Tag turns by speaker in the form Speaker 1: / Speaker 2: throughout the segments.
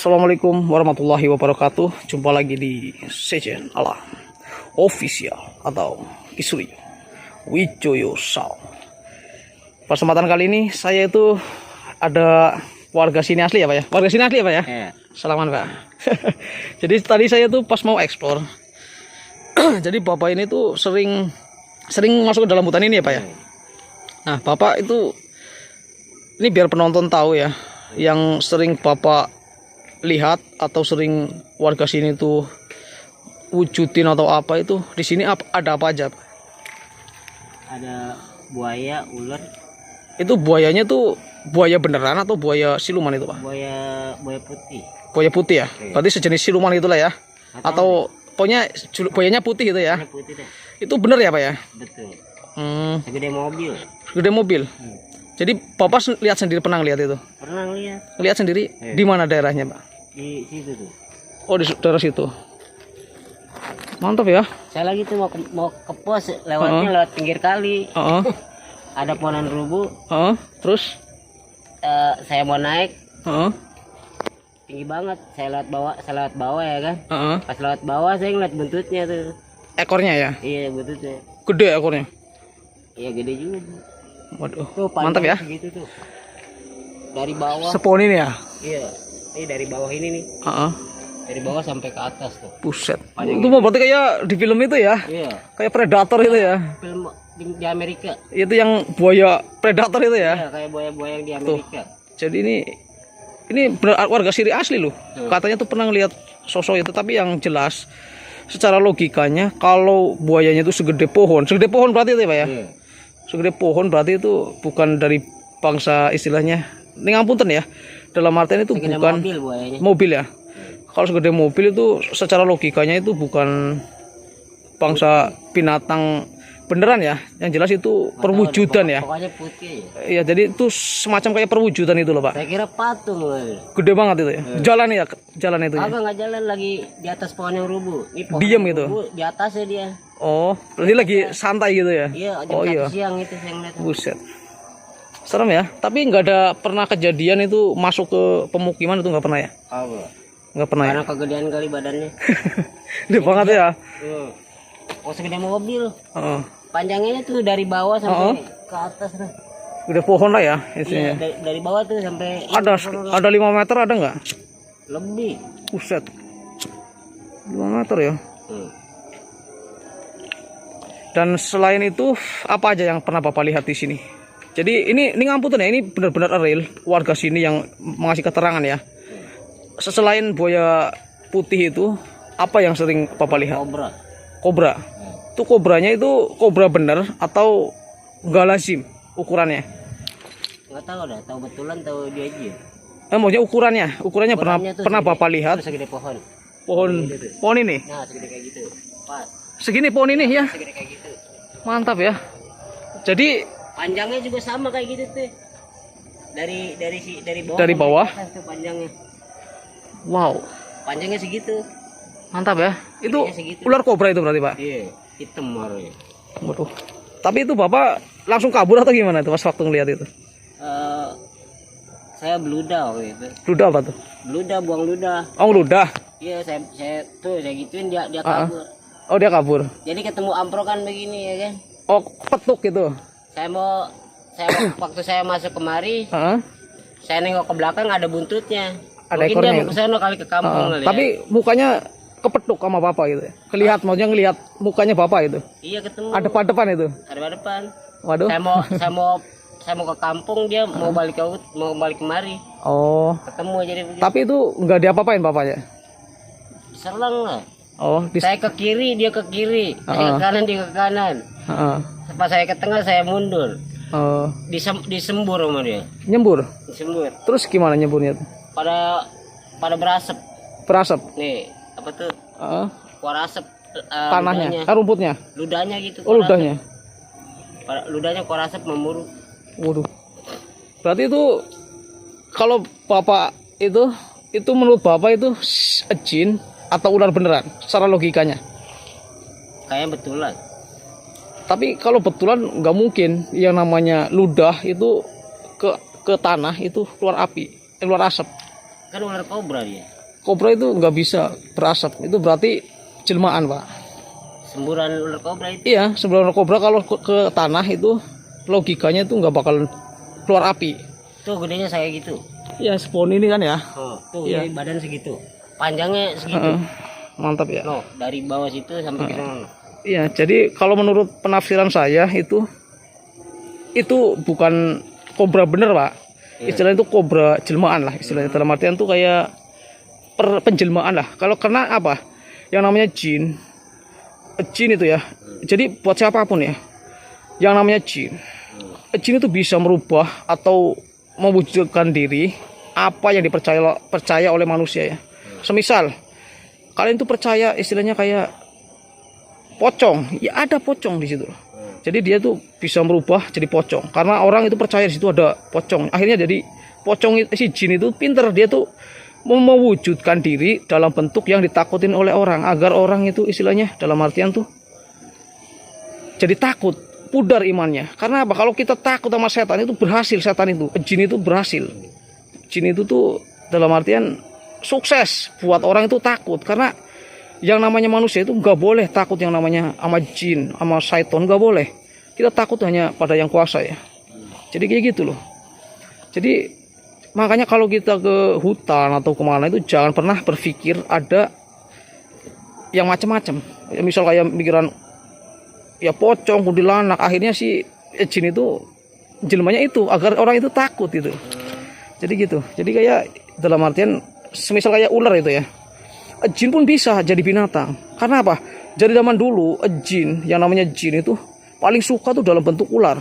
Speaker 1: Assalamualaikum warahmatullahi wabarakatuh. Jumpa lagi di Sejen Alam Official atau Kisuri Wijoyo Sao. Kesempatan kali ini saya itu ada warga sini asli ya Pak ya? Warga sini asli ya Pak ya?
Speaker 2: Iya.
Speaker 1: Salaman Pak. Jadi tadi saya tuh pas mau eksplor. Jadi Bapak ini tuh sering masuk ke dalam hutan ini ya Pak ya? Nah Bapak itu, ini biar penonton tahu ya, yang sering Bapak lihat atau sering warga sini tuh wujudin atau apa itu, di sini ada apa aja Pak?
Speaker 2: Ada buaya, ular.
Speaker 1: Itu buayanya tuh buaya beneran atau buaya siluman itu Pak?
Speaker 2: Buaya putih.
Speaker 1: Buaya putih ya?
Speaker 2: Oke.
Speaker 1: Berarti sejenis siluman itulah ya? Atau pokoknya buayanya putih gitu ya?
Speaker 2: Buaya putih deh.
Speaker 1: Itu bener ya Pak ya?
Speaker 2: Betul.
Speaker 1: Hmm,
Speaker 2: Segede mobil.
Speaker 1: gede mobil. Jadi Bapak lihat sendiri, pernah lihat itu?
Speaker 2: Pernah lihat
Speaker 1: Lihat sendiri di mana daerahnya Pak?
Speaker 2: di situ tuh.
Speaker 1: Oh di daerah situ. Mantap ya.
Speaker 2: Saya lagi tuh mau ke pos, lewatnya lewat pinggir kali.
Speaker 1: Heeh.
Speaker 2: Ada pohonan rubuh.
Speaker 1: Heeh. Terus?
Speaker 2: Saya mau naik,
Speaker 1: Heeh.
Speaker 2: tinggi banget. Saya lewat bawah ya kan.
Speaker 1: Heeh.
Speaker 2: Pas lewat bawah saya ngeliat buntutnya tuh.
Speaker 1: Ekornya ya?
Speaker 2: Iya, buntutnya.
Speaker 1: Gede ekornya.
Speaker 2: Iya, gede juga.
Speaker 1: Waduh.
Speaker 2: Tuh,
Speaker 1: Mantap ya.
Speaker 2: Segitu tuh. Dari bawah.
Speaker 1: Sepon ini ya?
Speaker 2: Iya. Ini dari bawah ini nih.
Speaker 1: Heeh.
Speaker 2: Dari bawah sampai ke atas tuh.
Speaker 1: Buset. Itu mau berarti kayak di film itu ya?
Speaker 2: Iya.
Speaker 1: Kayak Predator itu ya?
Speaker 2: Film di Amerika.
Speaker 1: Itu yang buaya Predator itu ya?
Speaker 2: Iya, kayak buaya-buaya yang di Amerika.
Speaker 1: Jadi ini benar warga sini asli loh. Katanya tuh pernah ngeliat sosok itu, tapi yang jelas secara logikanya kalau buayanya itu segede pohon berarti itu ya Pak ya?
Speaker 2: Iya.
Speaker 1: Segede pohon berarti itu bukan dari bangsa istilahnya. Ini ngapunten ya. Dalam artian itu
Speaker 2: Segede
Speaker 1: bukan
Speaker 2: mobil buayanya.
Speaker 1: mobil ya. Kalau segede mobil itu secara logikanya itu bukan bangsa binatang beneran ya. Yang jelas itu perwujudan ya.
Speaker 2: Pokoknya putih ya.
Speaker 1: Iya, jadi itu semacam kayak perwujudan itu loh Pak.
Speaker 2: Saya kira patung loh.
Speaker 1: Gede banget itu ya. Jalan ya, jalan itu ya.
Speaker 2: Agak nggak jalan lagi di atas pohon yang rubuh. Ini pohon
Speaker 1: Diem
Speaker 2: yang
Speaker 1: gitu?
Speaker 2: rubuh, di atasnya dia.
Speaker 1: Oh, berarti lagi santai gitu ya.
Speaker 2: Iya, jam
Speaker 1: Oh
Speaker 2: 1
Speaker 1: iya.
Speaker 2: siang itu saya ngeliat.
Speaker 1: Buset. Serem ya. Tapi nggak ada pernah kejadian itu masuk ke pemukiman itu, nggak pernah ya?
Speaker 2: Apa?
Speaker 1: Nggak pernah ya.
Speaker 2: Karena kegedean kali badannya.
Speaker 1: Gede banget ya.
Speaker 2: Oh, segede mobil.
Speaker 1: Heeh.
Speaker 2: Panjangnya tuh dari bawah sampai ke atas tuh.
Speaker 1: Gede pohon lah ya
Speaker 2: Iya,
Speaker 1: isinya.
Speaker 2: dari bawah tuh sampai
Speaker 1: Ada 5 meter ada nggak?
Speaker 2: lebih.
Speaker 1: Buset. 5 meter ya. Dan selain itu apa aja yang pernah Bapak lihat di sini? Jadi ini ngampun ya, ini benar-benar real warga sini yang mengasih keterangan ya. Selain buaya putih itu, apa yang sering Bapak lihat?
Speaker 2: Kobra.
Speaker 1: Kobra. Itu kobranya itu kobra bener atau enggak lazim ukurannya?
Speaker 2: Nggak tahu dah, tahu betulan tahu dia aja.
Speaker 1: Maksudnya ukurannya
Speaker 2: Ukurannya tuh
Speaker 1: pernah
Speaker 2: segede-
Speaker 1: Bapak lihat
Speaker 2: tuh segede pohon.
Speaker 1: pohon ini?
Speaker 2: Nah, segede kayak gitu. Pas.
Speaker 1: Segini pohon ini ya.
Speaker 2: Segede kayak gitu.
Speaker 1: Mantap ya. Jadi
Speaker 2: Panjangnya juga sama kayak gitu tuh. Dari bawah.
Speaker 1: Dari
Speaker 2: sampai
Speaker 1: bawah?
Speaker 2: ke atas tuh panjangnya.
Speaker 1: wow,
Speaker 2: Panjangnya segitu.
Speaker 1: mantap ya. Itu
Speaker 2: Gedenya segitu.
Speaker 1: ular kobra itu berarti Pak.
Speaker 2: Iya, hitam warnanya.
Speaker 1: Waduh. Tapi itu Bapak langsung kabur atau gimana itu pas waktu ngeliat itu?
Speaker 2: Saya beludah waktu itu.
Speaker 1: Ludah apa tuh?
Speaker 2: Beludah, buang ludah.
Speaker 1: Oh ludah.
Speaker 2: Iya, saya gituin dia kabur.
Speaker 1: Oh dia kabur.
Speaker 2: Jadi ketemu amprokan begini ya kan.
Speaker 1: Oh petuk gitu.
Speaker 2: Saya mau waktu saya masuk kemari,
Speaker 1: Heeh.
Speaker 2: saya nengok ke belakang ada buntutnya.
Speaker 1: Ada
Speaker 2: Mungkin
Speaker 1: ekornya
Speaker 2: dia mau
Speaker 1: itu?
Speaker 2: ke sana kali ke kampung
Speaker 1: Heeh.
Speaker 2: kali ya.
Speaker 1: Tapi mukanya kepetuk sama Bapak gitu ya. Maksudnya ngelihat mukanya Bapak itu.
Speaker 2: Iya ketemu.
Speaker 1: Ada depan itu.
Speaker 2: Ada depan.
Speaker 1: Waduh.
Speaker 2: Saya mau ke kampung, dia mau balik kemari.
Speaker 1: Oh.
Speaker 2: Ketemu jadi begitu.
Speaker 1: Tapi itu nggak diapa-apain Bapaknya.
Speaker 2: Serang lah.
Speaker 1: Oh.
Speaker 2: Saya ke kiri, dia ke kiri. Saya ke kanan, dia ke kanan.
Speaker 1: Heeh.
Speaker 2: Pas saya ke tengah, saya mundur.
Speaker 1: Oh.
Speaker 2: Disembur sama dia.
Speaker 1: Nyembur.
Speaker 2: Disembur.
Speaker 1: Terus gimana nyemburnya tuh?
Speaker 2: Pada berasap.
Speaker 1: Berasap.
Speaker 2: Nih, apa tuh?
Speaker 1: Heeh.
Speaker 2: Keluar asap.
Speaker 1: Tanahnya,
Speaker 2: Ludahnya.
Speaker 1: rumputnya.
Speaker 2: Ludahnya gitu.
Speaker 1: Oh
Speaker 2: keluar
Speaker 1: ludahnya.
Speaker 2: asap. Ludahnya keluar asap memburu.
Speaker 1: Waduh. Berarti itu kalau Bapak itu menurut Bapak itu jin atau ular beneran secara logikanya?
Speaker 2: Kayaknya betulan.
Speaker 1: Tapi kalau betulan nggak mungkin yang namanya ludah itu ke tanah itu keluar api, keluar asap.
Speaker 2: Kan ular kobra dia.
Speaker 1: kobra itu nggak bisa berasap. Itu berarti jelmaan, Pak.
Speaker 2: Semburan ular kobra itu.
Speaker 1: Iya, sebelum kobra kalau ke tanah itu logikanya itu nggak bakal keluar api.
Speaker 2: Tuh gedenya saya gitu.
Speaker 1: Iya, spawn ini kan ya.
Speaker 2: Oh, tuh
Speaker 1: Iya.
Speaker 2: ini badan segitu. Panjangnya segitu.
Speaker 1: Heeh. Mantap ya.
Speaker 2: No, dari bawah situ sampai ke sana.
Speaker 1: Iya, jadi kalau menurut penafsiran saya itu bukan kobra bener, Pak. Istilahnya itu kobra jelmaan lah, istilahnya dalam artian tuh kayak penjelmaan lah. Kalau karena apa? Yang namanya jin itu ya. Jadi buat siapapun ya, yang namanya jin itu bisa merubah atau mewujudkan diri apa yang percaya oleh manusia ya. Semisal kalian tuh percaya istilahnya kayak pocong, ya ada pocong di situ. Jadi dia tuh bisa merubah jadi pocong karena orang itu percaya di situ ada pocong. Akhirnya jadi pocong, si jin itu pinter, dia tuh mewujudkan diri dalam bentuk yang ditakutin oleh orang agar orang itu istilahnya dalam artian tuh jadi takut, pudar imannya. Karena apa? Kalau kita takut sama setan itu berhasil, setan itu, jin itu berhasil. Jin itu tuh dalam artian sukses buat orang itu takut karena yang namanya manusia itu nggak boleh takut yang namanya sama jin, sama syaiton, nggak boleh. Kita takut hanya pada yang kuasa ya. Jadi kayak gitu loh. Jadi makanya kalau kita ke hutan atau kemana itu jangan pernah berpikir ada yang macam-macam. Ya, misal kayak pikiran ya pocong, kuntilanak, akhirnya si jin itu jelmanya itu agar orang itu takut itu. Jadi gitu. Jadi kayak dalam artian semisal kayak ular itu ya. Jin pun bisa jadi binatang. Karena apa? Jadi zaman dulu jin, yang namanya jin itu paling suka tuh dalam bentuk ular.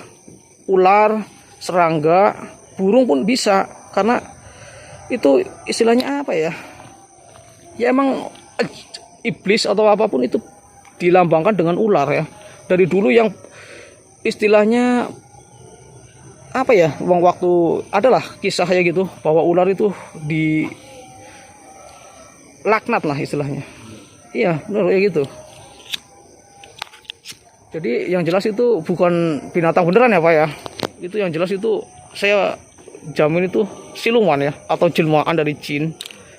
Speaker 1: Ular, serangga, burung pun bisa. Karena itu istilahnya apa ya? Ya emang iblis atau apapun itu dilambangkan dengan ular ya. Dari dulu yang istilahnya apa ya? Waktu adalah kisah kayak gitu bahwa ular itu di laknat lah istilahnya. Iya, benar kayak gitu. Jadi yang jelas itu bukan binatang beneran ya, Pak ya. Itu yang jelas itu saya jamin itu siluman ya, atau jelmaan dari jin.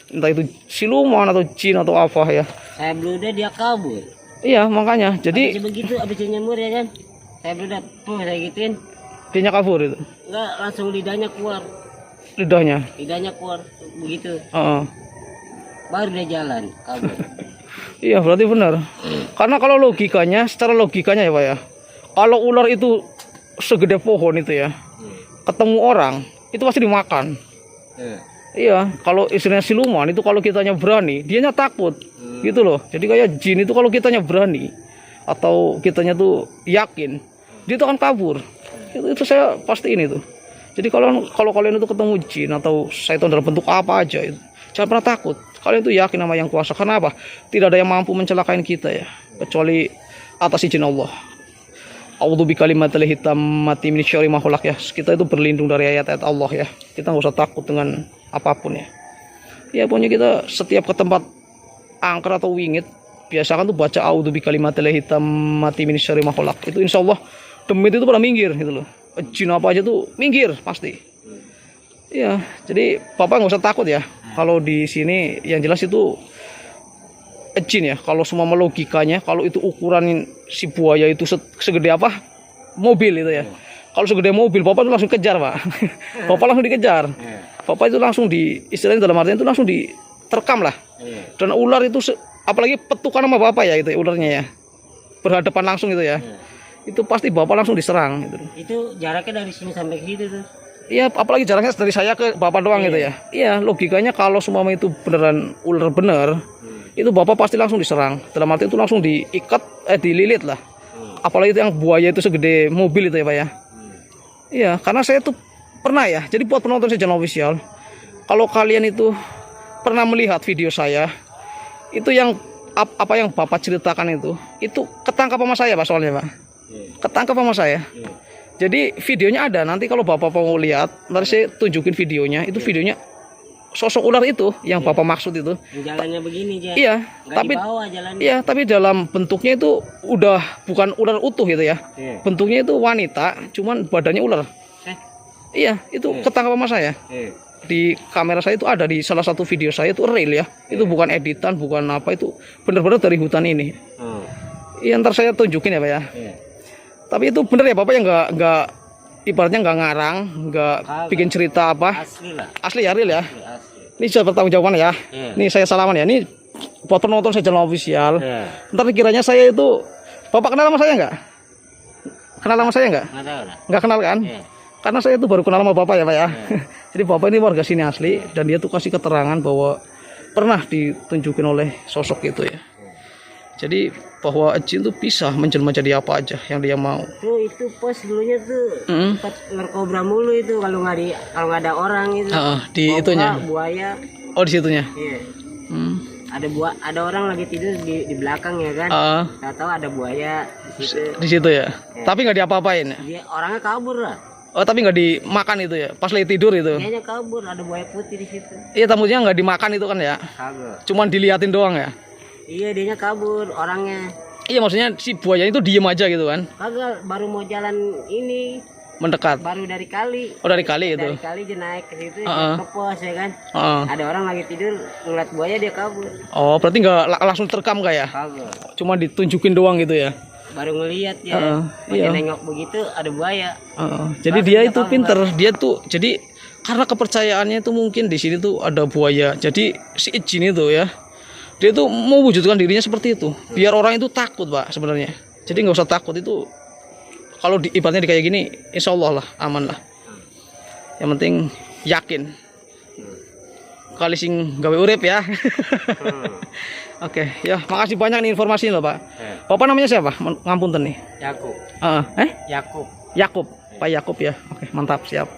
Speaker 1: Entah itu siluman atau jin atau apa ya.
Speaker 2: Saya beluda dia kabur.
Speaker 1: Iya, makanya. Jadi
Speaker 2: begitu abis nyemur ya kan. Saya beluda tuh saya gituin.
Speaker 1: dia kabur itu.
Speaker 2: Enggak, langsung lidahnya keluar. Lidahnya keluar begitu. Baru dia jalan kabur.
Speaker 1: Iya, berarti benar. Karena kalau logikanya, secara logikanya ya, Pak ya. Kalau ular itu segede pohon itu ya, ketemu orang, itu pasti dimakan. Iya, kalau istilahnya siluman itu kalau kitanya berani, dianya takut. Gitu loh. Jadi kayak jin itu kalau kitanya berani atau kitanya tuh yakin, dia tuh akan kabur. Itu saya pastiin itu. Jadi kalau kalian itu ketemu jin atau syaitan dalam bentuk apa aja itu, jangan pernah takut. Kalian itu yakin sama yang kuasa. Karena apa? Tidak ada yang mampu mencelakain kita ya, kecuali atas izin Allah. A'udzu bikalimatillahi tammati min syarri ma khalaq ya. Kita itu berlindung dari ayat-ayat Allah ya. Kita nggak usah takut dengan apapun ya. Ya pokoknya kita setiap ke tempat angker atau wingit, biasakan tuh baca a'udzu bikalimatillahi tammati min syarri ma khalaq. Itu insyaallah demit itu pada minggir gitu loh. Jin apa aja tuh minggir pasti. Iya, jadi Bapak nggak usah takut ya. Kalau di sini yang jelas itu jin ya. Kalau semua logikanya, kalau itu ukuran si buaya itu segede apa? Mobil itu ya. Kalau segede mobil, Bapak itu langsung kejar, Pak. Bapak langsung dikejar. Bapak itu langsung istilahnya dalam artian itu langsung diterkam lah. Dan ular itu apalagi petukan sama Bapak ya itu ularnya ya. Berhadapan langsung itu ya. Itu pasti Bapak langsung diserang gitu.
Speaker 2: Itu jaraknya dari sini sampai ke situ tuh.
Speaker 1: Iya, apalagi jaraknya dari saya ke Bapak doang gitu ya. Iya, logikanya kalau semua itu beneran ular bener, itu Bapak pasti langsung diserang. Dalam arti itu langsung diikat, dililit lah. Apalagi itu yang buaya itu segede mobil itu ya, Pak ya. Iya, karena saya tuh pernah ya. Jadi buat penonton channel official, kalau kalian itu pernah melihat video saya, itu yang apa yang Bapak ceritakan itu ketangkap sama saya, Pak, soalnya, Pak. Ketangkap sama saya. Jadi videonya ada, nanti kalau Bapak mau lihat, nanti saya tunjukin videonya. Itu videonya sosok ular itu yang Bapak maksud itu.
Speaker 2: Jalannya begini aja.
Speaker 1: Iya,
Speaker 2: nggak
Speaker 1: tapi
Speaker 2: dibawa jalannya.
Speaker 1: Iya, tapi dalam bentuknya itu udah bukan ular utuh gitu ya. Bentuknya itu wanita, cuman badannya ular. Iya, itu ketangkap sama saya. di kamera saya itu ada di salah satu video saya itu real ya. Itu bukan editan, bukan apa, itu benar-benar dari hutan ini. Iya, ntar saya tunjukin ya Pak ya. Tapi itu bener ya Bapak yang nggak ibaratnya nggak ngarang, nggak bikin cerita apa.
Speaker 2: Asli lah.
Speaker 1: Asli ya, real ya.
Speaker 2: Asli.
Speaker 1: Ini saya bertanggung jawaban ya. Nih saya salaman ya. Ini buat penonton saya channel official. Ntar kiranya saya itu, Bapak kenal sama saya nggak? Kenal sama saya nggak?
Speaker 2: Nggak tahu lah.
Speaker 1: Nggak kenal kan? Karena saya itu baru kenal sama Bapak ya Pak ya. Jadi Bapak ini warga sini asli, dan dia tuh kasih keterangan bahwa pernah ditunjukin oleh sosok itu ya. Jadi bahwa jin tuh bisa menjelma jadi apa aja yang dia mau.
Speaker 2: Itu pos dulunya tuh tempat ular kobra mulu itu kalau nggak ada orang itu.
Speaker 1: Di
Speaker 2: Kobra,
Speaker 1: itunya.
Speaker 2: buaya.
Speaker 1: Oh, di situnya.
Speaker 2: Iya. Ada orang lagi tidur di belakang ya kan. Tahu ada buaya di situ.
Speaker 1: Di situ ya. Tapi nggak diapa-apain ya.
Speaker 2: Dia orangnya kabur lah.
Speaker 1: Oh, tapi nggak dimakan itu ya, pas lagi tidur itu.
Speaker 2: Kayaknya kabur, ada buaya putih di situ.
Speaker 1: Iya, tamunya nggak dimakan itu kan ya.
Speaker 2: Kagak.
Speaker 1: Cuman diliatin doang ya.
Speaker 2: Iya, dianya kabur orangnya.
Speaker 1: Iya, maksudnya si buaya itu diem aja gitu kan.
Speaker 2: Kagak, baru mau jalan ini.
Speaker 1: Mendekat.
Speaker 2: Baru dari kali.
Speaker 1: Oh, dari kali itu.
Speaker 2: Dari kali dia naik ke situ, ke pos ya kan. Ada orang lagi tidur, ngeliat buaya dia kabur.
Speaker 1: Oh, berarti nggak langsung terekam nggak ya?
Speaker 2: Kagak.
Speaker 1: Cuma ditunjukin doang gitu ya.
Speaker 2: Baru ngeliat ya. Dia nengok begitu ada buaya.
Speaker 1: Jadi dia itu pinter, dia tuh jadi karena kepercayaannya itu mungkin di sini tuh ada buaya. Jadi si jin itu ya, dia tuh mau wujudkan dirinya seperti itu, biar orang itu takut Pak sebenarnya. Jadi nggak usah takut itu. Kalau ibaratnya kayak gini, insya Allah lah aman lah. Yang penting yakin. Kali sing gawe urip ya. Oke, ya makasih banyak nih informasi loh Pak. Bapak namanya siapa? Ngapunten nih.
Speaker 2: Yakub. Yakub.
Speaker 1: Yakub, Pak Yakub ya. Oke, mantap, siap.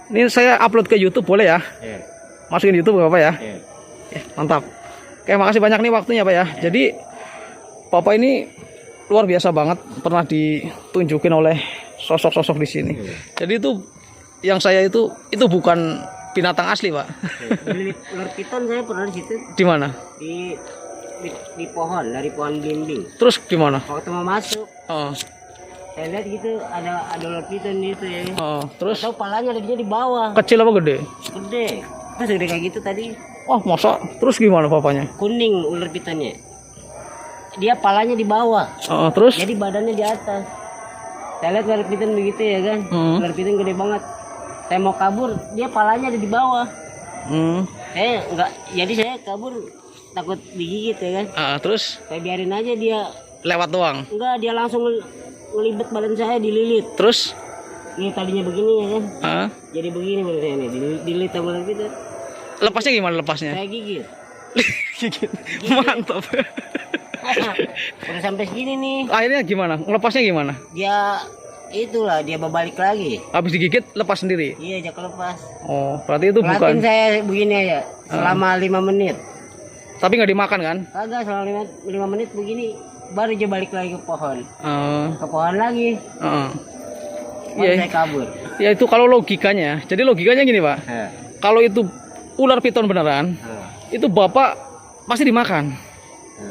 Speaker 1: Ini saya upload ke YouTube boleh ya? Masukin YouTube Bapak ya? Mantap. Oke, makasih banyak nih waktunya Pak ya. Jadi Bapak ini luar biasa banget, pernah ditunjukin oleh sosok-sosok di sini. Jadi itu yang saya itu bukan binatang asli Pak.
Speaker 2: Ular piton saya pernah di situ.
Speaker 1: Di mana?
Speaker 2: Di pohon, dari pohon belimbing.
Speaker 1: Terus gimana?
Speaker 2: Waktu mau masuk, saya lihat gitu ada ular piton gitu ya.
Speaker 1: Terus?
Speaker 2: Tahu palanya dia di bawah.
Speaker 1: Kecil apa gede?
Speaker 2: Gede. Terus gede kayak gitu tadi.
Speaker 1: Oh masa? Terus gimana bapaknya?
Speaker 2: Kuning ular pitonnya. Dia palanya di bawah.
Speaker 1: Terus?
Speaker 2: Jadi badannya di atas. Saya lihat ular piton begitu ya kan. Ular piton gede banget. Saya mau kabur, dia palanya ada di bawah. Jadi saya kabur takut digigit ya kan.
Speaker 1: Terus?
Speaker 2: Saya biarin aja dia
Speaker 1: lewat doang.
Speaker 2: Enggak, dia langsung ngelibet badan saya, dililit.
Speaker 1: Terus?
Speaker 2: Ini tadinya begini ya kan. Jadi begini badan saya nih, dililit sama ular piton.
Speaker 1: Lepasnya gimana lepasnya?
Speaker 2: Saya gigit.
Speaker 1: Gigit. Mantap.
Speaker 2: Udah sampai segini nih.
Speaker 1: Akhirnya gimana? Ngelepasnya gimana?
Speaker 2: Dia berbalik lagi.
Speaker 1: Habis digigit lepas sendiri?
Speaker 2: Iya, jak lepas.
Speaker 1: Oh, berarti itu bukan.
Speaker 2: Saya begini aja selama 5 menit.
Speaker 1: Tapi nggak dimakan kan?
Speaker 2: Kagak, selama 5 menit begini baru dia balik lagi ke pohon. Ke pohon lagi. Baru saya kabur.
Speaker 1: Ya itu kalau logikanya. Jadi logikanya gini Pak. Kalau itu ular piton beneran, itu Bapak pasti dimakan.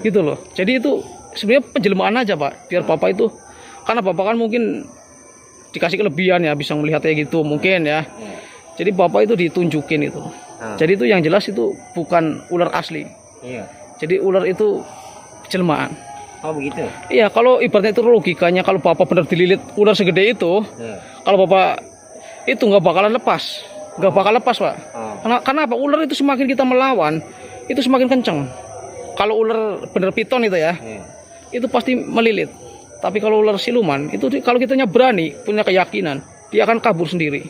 Speaker 1: Gitu loh. Jadi itu sebenarnya penjelmaan aja Pak. Biar Bapak itu, karena Bapak kan mungkin dikasih kelebihan ya, bisa melihatnya gitu mungkin ya. Jadi Bapak itu ditunjukin itu. Jadi itu yang jelas itu bukan ular asli. Jadi ular itu jelmaan.
Speaker 2: Oh begitu?
Speaker 1: Iya, kalau ibaratnya itu logikanya, kalau Bapak benar dililit ular segede itu, kalau Bapak itu nggak bakalan lepas. Nggak bakal lepas Pak. Karena apa? Ular itu semakin kita melawan, itu semakin kenceng. Kalau ular bener piton itu ya, itu pasti melilit. Tapi kalau ular siluman itu kalau kitanya berani, punya keyakinan, dia akan kabur sendiri.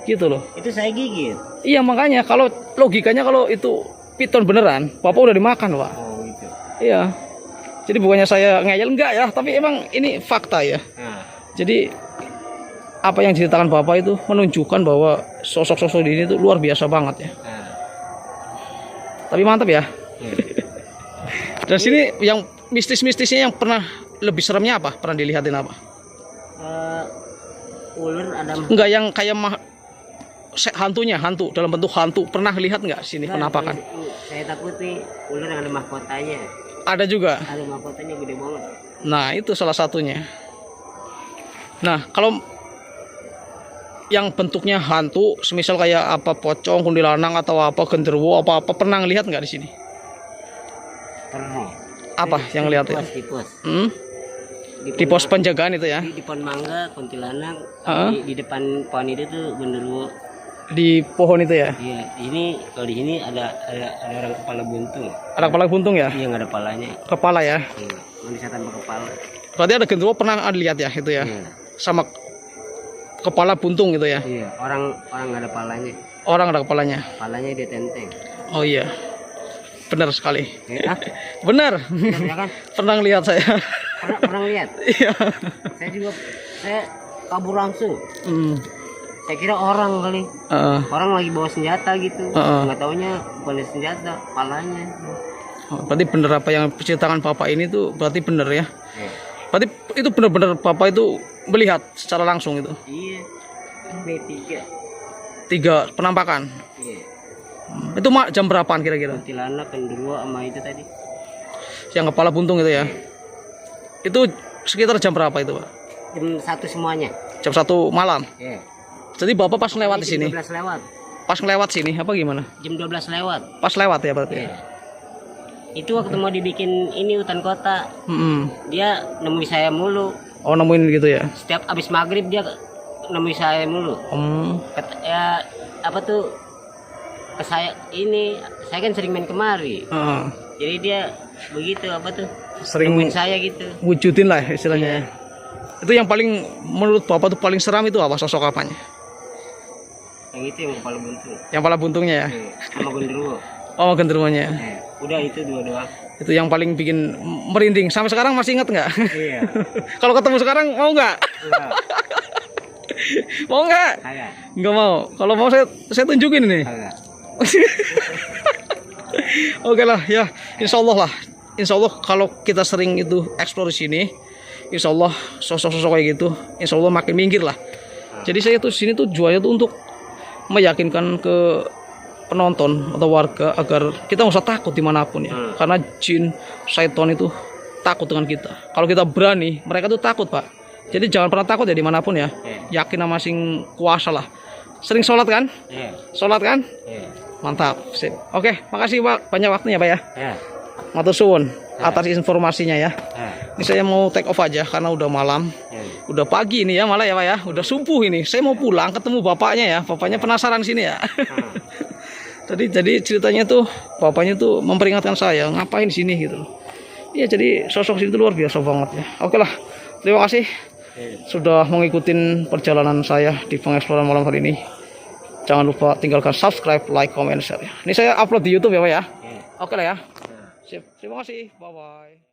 Speaker 1: Gitu loh.
Speaker 2: Itu saya gigit.
Speaker 1: Iya, makanya kalau logikanya kalau itu piton beneran, Bapak udah dimakan Pak.
Speaker 2: Gitu.
Speaker 1: Iya. Jadi bukannya saya ngeyel, enggak ya, tapi emang ini fakta ya. Jadi apa yang diceritakan Bapak itu menunjukkan bahwa sosok-sosok ini itu luar biasa banget ya. Tapi mantap ya. Dan sini yang mistis-mistisnya yang pernah lebih seremnya apa? Pernah dilihatin apa?
Speaker 2: Ular ada.
Speaker 1: Enggak, yang kayak hantunya, hantu dalam bentuk hantu. Pernah lihat nggak sini penampakan?
Speaker 2: Saya takut nih ular yang ada mahkotanya.
Speaker 1: Ada juga.
Speaker 2: Ada mahkotanya gede banget.
Speaker 1: Nah itu salah satunya. Nah kalau yang bentuknya hantu, semisal kayak apa pocong, kuntilanak atau apa genderuwo apa pernah ngelihat nggak di sini?
Speaker 2: Pernah.
Speaker 1: Apa yang lihat ya?
Speaker 2: Di pos.
Speaker 1: Di pos penjagaan itu ya?
Speaker 2: Di pohon mangga, kuntilanak.
Speaker 1: Heeh.
Speaker 2: Di depan pohon itu tuh genderuwo.
Speaker 1: Di pohon itu ya?
Speaker 2: Iya, ini kalau di sini ada orang kepala buntung.
Speaker 1: Ada kepala buntung ya?
Speaker 2: Iya, nggak ada palanya.
Speaker 1: Kepala ya?
Speaker 2: Iya, manusia tanpa kepala.
Speaker 1: Berarti ada genderuwo pernah ada lihat ya itu ya?
Speaker 2: Iya.
Speaker 1: Sama kepala buntung gitu ya?
Speaker 2: Iya, orang nggak ada palanya.
Speaker 1: Orang ada kepalanya.
Speaker 2: Palanya dia tenteng.
Speaker 1: Oh iya. Benar sekali.
Speaker 2: Ah,
Speaker 1: Benar.
Speaker 2: ya kan?
Speaker 1: Pernah lihat saya.
Speaker 2: Pernah lihat?
Speaker 1: Iya.
Speaker 2: Saya kabur langsung.
Speaker 1: Hmm.
Speaker 2: Saya kira orang kali. Orang lagi bawa senjata gitu. Nggak taunya bukan senjata, palanya.
Speaker 1: Berarti benar apa yang ceritakan Bapak ini tuh berarti benar ya?
Speaker 2: Iya.
Speaker 1: Berarti itu benar-benar Bapak itu melihat secara langsung itu.
Speaker 2: Iya. B3.
Speaker 1: 3 penampakan.
Speaker 2: Iya.
Speaker 1: Itu jam berapaan kira-kira?
Speaker 2: Kuntilanak, genderuwo sama itu tadi.
Speaker 1: Yang kepala buntung itu ya? Itu sekitar jam berapa itu, Pak?
Speaker 2: Jam 1 semuanya.
Speaker 1: Jam 1 malam.
Speaker 2: Iya.
Speaker 1: Jadi Bapak pas lewat di sini.
Speaker 2: Jam 12 lewat.
Speaker 1: Pas lewat sini apa gimana?
Speaker 2: Jam 12 lewat.
Speaker 1: Pas lewat ya berarti.
Speaker 2: Iya. Itu waktu mau dibikin ini hutan kota. Dia nemuin saya mulu.
Speaker 1: Oh, nemuin gitu ya.
Speaker 2: Setiap abis maghrib dia nemuin saya mulu. Ya apa tuh ke saya ini, saya kan sering main kemari. Jadi dia begitu apa tuh
Speaker 1: sering
Speaker 2: nemuin saya gitu.
Speaker 1: Wujudin lah istilahnya. Iya. Itu yang paling menurut Bapak tuh paling seram itu apa, sosok apanya?
Speaker 2: Yang itu yang kepala buntung.
Speaker 1: Yang kepala buntungnya ya?
Speaker 2: Sama genderuwo.
Speaker 1: Oh, genderuwonya.
Speaker 2: Udah itu dua doang.
Speaker 1: Itu yang paling bikin merinding. Sampai sekarang masih ingat nggak?
Speaker 2: Iya.
Speaker 1: Kalau ketemu sekarang mau nggak?
Speaker 2: Enggak.
Speaker 1: Mau nggak?
Speaker 2: Kagak.
Speaker 1: Nggak mau. Kalau mau saya tunjukin ini.
Speaker 2: Kagak.
Speaker 1: Oke lah ya. Insya Allah lah. Insya Allah kalau kita sering itu eksplor di sini, insya Allah sosok-sosok kayak gitu, insya Allah makin minggir lah. Jadi saya tuh sini tuh jualnya tuh untuk meyakinkan ke penonton atau warga agar kita nggak usah takut dimanapun ya. Karena jin, syaiton itu takut dengan kita. Kalau kita berani, mereka tuh takut, Pak. Jadi jangan pernah takut ya dimanapun ya. Yakin sama sing kuasa lah. Sering sholat kan? Sholat kan? Mantap. Sip. Oke, makasih Pak. Banyak waktunya Pak ya. Matur suwun atas informasinya ya. Ini saya mau take off aja karena udah malam. Udah pagi ini ya malah ya Pak ya. Udah subuh ini. Saya mau pulang ketemu bapaknya ya. Bapaknya penasaran sini ya. Jadi ceritanya tuh bapaknya tuh memperingatkan saya ngapain di sini gitu. Iya, jadi sosok sini tuh luar biasa banget ya. Oke lah. Terima kasih sudah mengikuti perjalanan saya di pengeksploran malam hari ini. Jangan lupa tinggalkan subscribe, like, comment, share. Ini saya upload di YouTube ya Pak ya. Oke lah ya. Sip. Terima kasih. Bye bye.